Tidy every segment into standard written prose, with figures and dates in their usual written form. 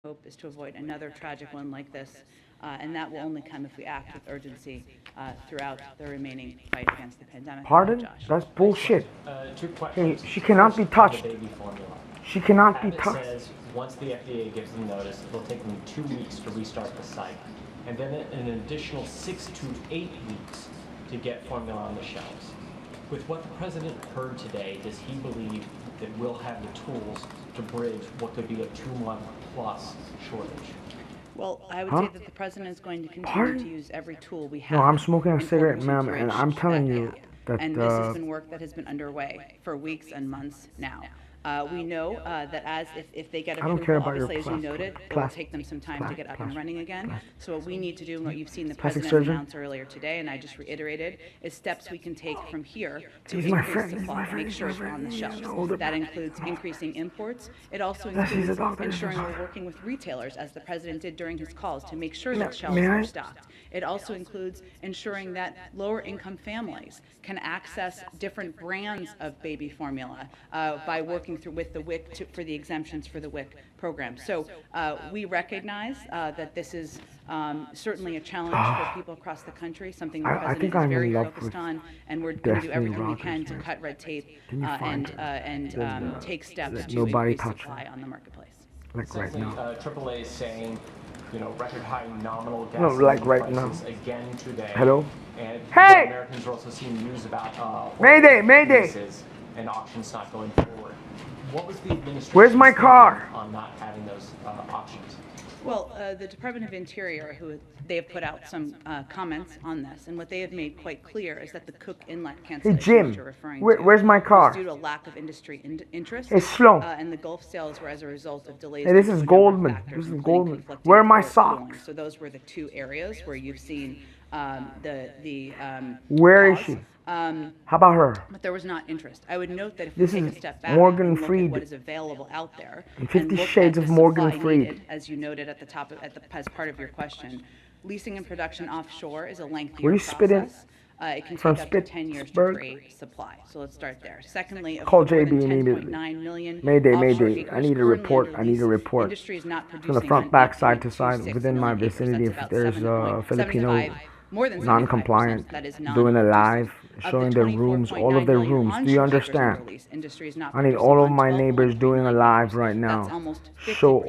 hope is to avoid another tragic one like this, and that will only come if we act with urgency throughout the remaining fight against the pandemic. Pardon? Josh. That's bullshit. Two Hey, questions. she cannot be First, on the touched. baby formula. She cannot be Abbott touched. says once the FDA gives them notice, it'll take them 2 weeks to restart the site, and then an additional 6 to 8 weeks to get formula on the shelves. With what the president heard today, does he believe that we'll have the tools to bridge what could be a 2-month plus shortage? Well, I would Huh? say that the president is going to continue Pardon? to use every tool we have. No, I'm smoking a in cigarette, order to ma'am, bridge and I'm telling that you gap. that, And this has been work that has been underway for weeks and months now. We know that if they get I don't approval, care about your obviously, as you plastic- noted, it will plastic- take them some time to get up and plastic- running again. So what we need to do, and what you've seen the Plastic president surgeon? announce earlier today, and I just reiterated, is steps we can take from here to He's my increase friend, he's my supply, friend, make sure he's it's my on the friend, shelves. he's an older That man. includes increasing imports. It also Yes, he's a includes doctor, he's a ensuring we're doctor. working with retailers, as the president did during his calls, to make sure that shelves may I? are stocked. It also includes ensuring that lower income families can access different brands of baby formula by working through with the WIC for the exemptions for the WIC program. So we recognize that this is certainly a challenge for people across the country, something the I president think is I'm in very love focused with on, and we're going to do Destiny everything we Rogers, can to man. cut red tape Can you find and take steps that to nobody increase touched supply her? on the marketplace. Like right Secondly, now. AAA is saying, record high nominal No, gasoline like right now. prices again today. Hello? And Hey! Americans are also seeing news about Mayday, oil mayday! increases and auctions not going forward. What was the administration Where's my car? on not having those auctions? Well, the Department of Interior, they have put out some comments on this, and what they have made quite clear is that the Cook Inlet cancellation Jim, that you're referring to where's my car? was due to a lack of industry interest. Hey, Sloan. And the Gulf sales were as a result of delays. Hey, this due to is a number of Goldman. factors, This is including Goldman. conflicting Where are my court socks? rulings. So those were the two areas where you've seen Where is pause. she? How about her? But there was not interest. I would note that if This we take is a step back Morgan and look Freed. at what is available out there, And 50 and look Shades at of the Morgan supply Freed. needed, as you noted at the top as part of your question, leasing and production offshore is a lengthier Were you spitting process. It can from take up to 10 years to Pittsburgh? create supply. So let's start there. Secondly, of Call the more JB than immediately. 10.9 million Mayday, offshore mayday. acres I need a currently report. under I need a lease, report. industry is not From the producing front, on back, side to side, 8.26 within my million acres. vicinity. That's If about there's 7 Filipino 75 more than 75% non-compliant that is doing a non-producing. live, Of the showing their rooms, all of their 24.9 million rooms. Do you onshore acres under understand? lease, industry is not I need producing all of on my neighbors doing a 12.9 live acres. right That's now. almost 50%. Show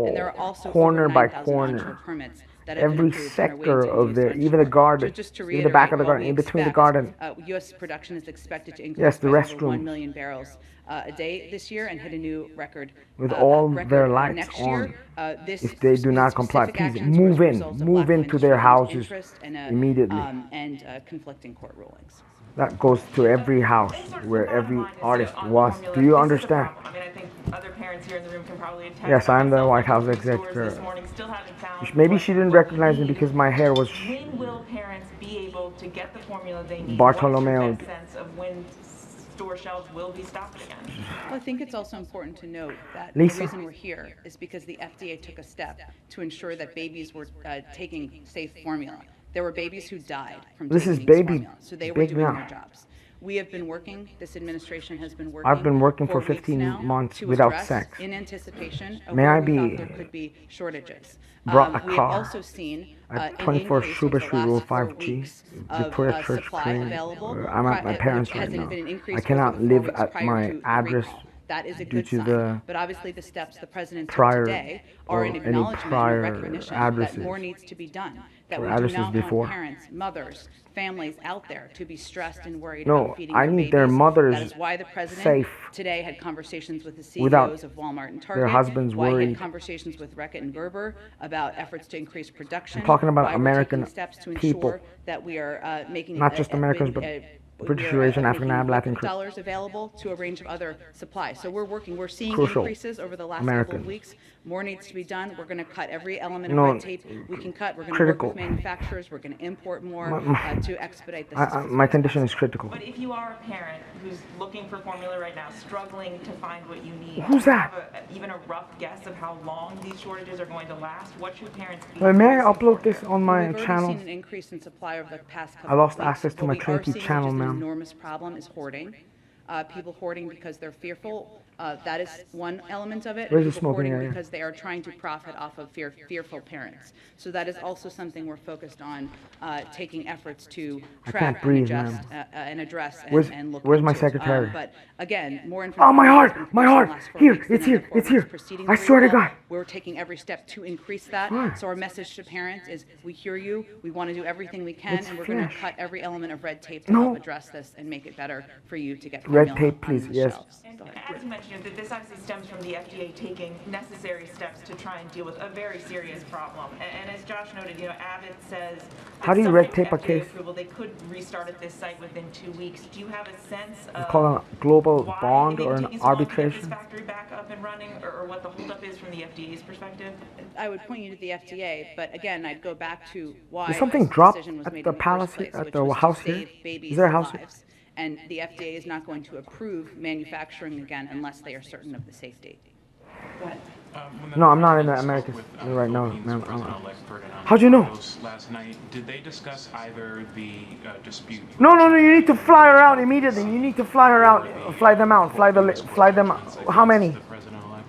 And there all, are also corner over by 9,000 onshore corner, permits that have been every approved and are waiting sector to of use the, even the onshore. garden, Just to even the back of the reiterate, while garden, we in between the expect, garden. U.S. production is expected to increase Yes, the by over 1 restrooms. million barrels a day this year and hit a new record. With all their lights next on. year. If they do not comply, specific please actions were as move a in, result of move lack of into their industry houses interest and, immediately. And conflicting court rulings. That goes to every house where every artist was. Do you understand? I mean, I think other parents here in the room can probably attest. Yes, I'm the myself White House went to stores executive. This morning, still haven't found Maybe what- she didn't what recognize we me need. because my hair was When will parents be able to get the formula they need? Bartolomeo. What's your best sense of when store shelves will be stocked again? Well, I think it's also important to note that Lisa. the reason we're here is because the FDA took a step to ensure that babies were taking safe formula. There were babies who died from This taking is these baby formula, so they were big doing now. their jobs. We have been working, this administration has been working. I've been working for weeks 15 now months to without address, sex. in anticipation of May where I we thought be- there could be shortages. brought a We have car also seen at an 24 increase Sugar over the Street, Rule last 4 5G, weeks of Victoria Church supply Train. available. I'm at my parents' Has right now. been an increase I over cannot the 4 live weeks at prior my to the address recall. That is a due good to sign. the But obviously, the steps the president took prior today or are an any acknowledgement and prior a recognition that addresses. more needs to be done. That Or we do addresses not before. want parents, mothers, families out there to be stressed and worried No, about feeding I their need their babies. mothers That is why the president safe today had conversations with the without CEOs of Walmart and their Target. husbands why he worried. had conversations with Reckitt and Gerber about efforts to increase production. I'm talking about why we're American taking steps to people. ensure that we are making Not just Americans, but British, Eurasian, African, Arab, Latin, dollars available to a range of other supplies. So we're seeing Crucial. increases over the last American. couple of weeks. More needs to be done. We're going to cut every element of No, red tape we can cut. We're going to critical. work with manufacturers. We're going to import more to expedite this. My condition is critical. But if you are a parent who's looking for formula right now, struggling to find what you need, Who's do you that? have even a rough guess of how long these shortages are going to last? What should parents be? May I upload this on my We've already channel? seen an increase in supply over the past couple I lost of weeks. access to What my we are Trinity seeing, channel, which is an ma'am. enormous problem, is hoarding. People hoarding because they're fearful That is one element of it. Where's and the smoking reporting area? because they are trying to profit off of fearful parents. So that is also something we're focused on, taking efforts to track can't and breathe, adjust, man. and address Where's- and look where's my into. secretary? But again, more Oh, information. my has heart, been my produced in the heart. last 4 Here, weeks than it's in the here, 4 it's here. weeks preceding I the swear to recall. God. We're taking every step to increase that. What? So our message to parents is, we hear you, we want to do everything we can, It's and we're going to fresh. cut every element of red tape to No. help address this and make it better for you to get Red formula tape, please, on the yes. shelves. And as you mentioned, that this obviously stems from the FDA taking necessary steps to try and deal with a very serious problem. And as Josh noted, Abbott says that How do you red subject to tape a FDA case? approval, they could restart at this site within 2 weeks. Do you have a sense of It's called a global why bond it may or be an taking so long to get this arbitration. factory back up and running, or what the holdup is from the FDA's perspective? I would point you to the FDA, but again, I'd go back to why Did something this drop decision was at made the in the palace first here- place, at which the was to house here? save babies' Is there a house here? lives. And the FDA is not going to approve manufacturing again unless they are certain of the safety. Go ahead. No, I'm not in the Americas right now, ma'am. How'd you know? Last night, did they discuss either the dispute? No, you need to fly her out immediately. You need to fly her out, fly them out, fly them out. How many? The president-elect?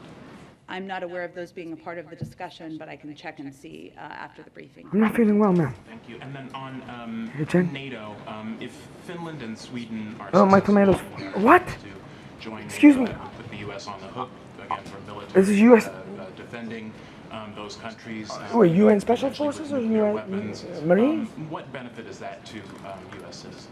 I'm not aware of those being a part of the discussion, but I can check and see after the briefing. I'm not feeling well, ma'am. Thank you. And then on Hey, Jen. NATO, if Finland and Sweden are Oh, my successful tomatoes. in their What? efforts to join Excuse me. put the U.S. on the hook again for military This is US defending those countries. Who are UN Special potentially with Forces or nuclear UN weapons. Marines? What benefit is that to U.S. citizens?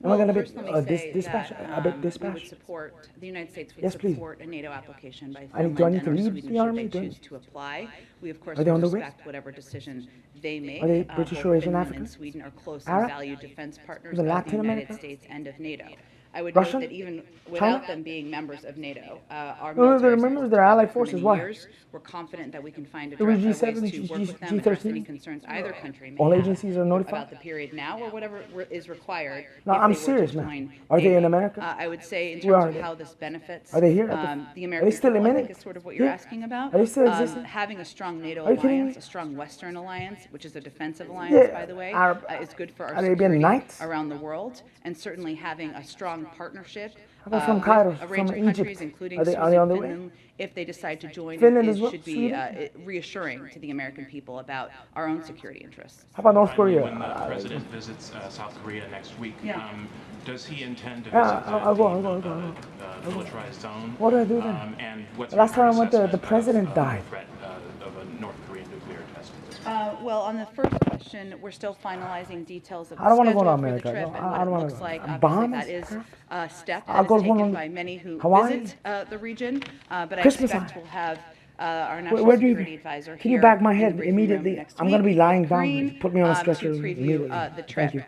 Am I gonna be First, let me say dispatch? that, A big we would dispatch? support, the United States would Yes, please. support a NATO application by Do I Finland need and to or leave Sweden the should army? they Do I- choose to apply. We, of course, Are they will on the list? respect whatever decision they make. Are they British Both or Asian Finland African? and Sweden are close Arab? and valued defense partners Is it of the Latin United America? States and of NATO. I would Russian? note that even China? without them being members of NATO, our No, military they're members, they're allied forces. Why? We're confident that we can find Are we ways to G7, work with them, G13? address any concerns either country may All have agencies are notified? about the period now or whatever is required. No, if I'm they were to serious, ma'am. join Are they in NATO. America? I would say in Where are terms they? of how this benefits. Are they here at the- The are they American still people, I emitting? think is sort of what you're Here? asking about. Are they still existing? Having a strong NATO Are you kidding alliance, me? a strong Western alliance, which is a defensive alliance, Yeah, by the way, Arab- is good for our Arabian security Nights? around the world. And certainly having a strong partnership How about from with Cairo, a range from of countries, Egypt? including Are they Sweden, on the way? Finland, if they decide to join, Finland it as well? should be Sweden? reassuring to the American people about our own security interests. How about North Finally, Korea? when the president visits South Korea next week, Yeah. does he intend to Yeah, visit I'll go. the militarized zone? What do I do then? And what's Last your time I went, the assessment president of died. The threat of a North Korean nuclear test at this point? Well, on the first question, we're still finalizing details of the I don't wanna go to schedule for the America. trip No, and I what don't it wanna looks go. like. Obviously, Bahamas? that is a step I'll that go is to one taken of by many who Hawaii? visit the region, but I Christmas expect time. we'll have our national Where do security you? advisor Can you here back my in the head briefing room immediately? next I'm gonna week, be lying Nick down. Green, Put me on a to stretcher preview immediately. the Thank trip. you.